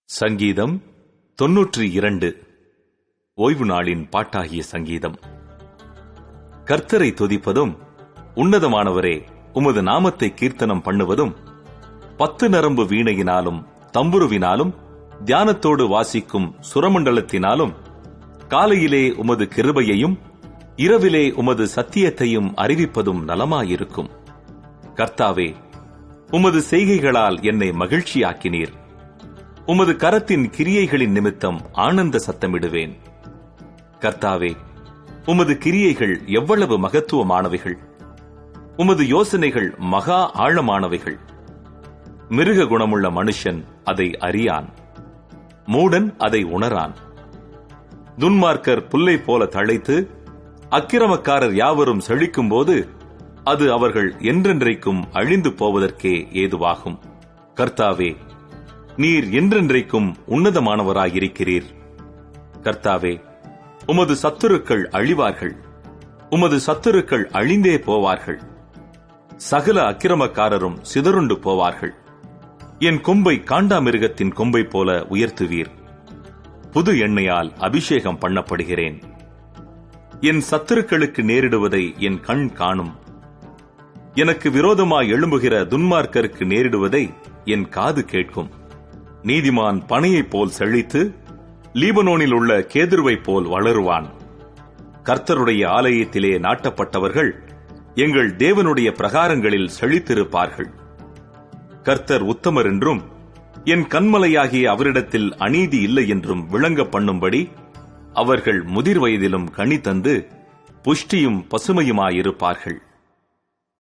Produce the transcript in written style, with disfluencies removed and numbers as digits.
சங்கீதம் 92. ஓய்வு நாளின் பாட்டாகிய சங்கீதம். கர்த்தரை துதிப்பதும், உன்னதமானவரே உமது நாமத்தை கீர்த்தனம் பண்ணுவதும், 10 நரம்பு வீணையினாலும் தம்புருவினாலும் தியானத்தோடு வாசிக்கும் சுரமண்டலத்தினாலும், காலையிலே உமது கிருபையையும் இரவிலே உமது சத்தியத்தையும் அறிவிப்பதும் நலமாயிருக்கும். கர்த்தாவே, உமது செய்கைகளால் என்னை மகிழ்ச்சியாக்கினீர். உமது கரத்தின் கிரியைகளின் நிமித்தம் ஆனந்த சத்தமிடுவேன். கர்த்தாவே, உமது கிரியைகள் எவ்வளவு மகத்துவமானவைகள்! உமது யோசனைகள் மகா ஆழமானவைகள். மிருக குணமுள்ள மனுஷன் அதை அறியான், மூடன் அதை உணரான். துன்மார்க்கர் புல்லை போல தழைத்து, அக்கிரமக்காரர் யாவரும் செழிக்கும்போது அது அவர்கள் என்றென்றைக்கும் அழிந்து போவதற்கே ஏதுவாகும். கர்த்தாவே, நீர் என்றென்றைக்கும் உன்னதமானவராயிருக்கிறீர். கர்த்தாவே, உமது சத்துருக்கள் அழிவார்கள், உமது சத்துருக்கள் அழிந்தே போவார்கள். சகல அக்கிரமக்காரரும் சிதறுண்டு போவார்கள். என் கொம்பை காண்டாமிருகத்தின் கொம்பை போல உயர்த்துவீர். புது எண்ணெயால் அபிஷேகம் பண்ணப்படுகிறேன். என் சத்துருக்களுக்கு நேரிடுவதை என் கண் காணும். எனக்கு விரோதமாய் எழும்புகிற துன்மார்க்கருக்கு நேரிடுவதை என் காது கேட்கும். நீதிமான் பனையைப் போல் செழித்து, லீபனோனில் உள்ள கேதுருவைப் போல் வளருவான். கர்த்தருடைய ஆலயத்திலே நாட்டப்பட்டவர்கள் எங்கள் தேவனுடைய பிரகாரங்களில் செழித்திருப்பார்கள். கர்த்தர் உத்தமர் என்றும், என் கன்மலையாகிய அவரிடத்தில் அநீதி இல்லை என்றும் விளங்க பண்ணும்படி அவர்கள் முதிர் வயதிலும் கனி தந்து புஷ்டியும் பசுமையுமாயிருப்பார்கள்.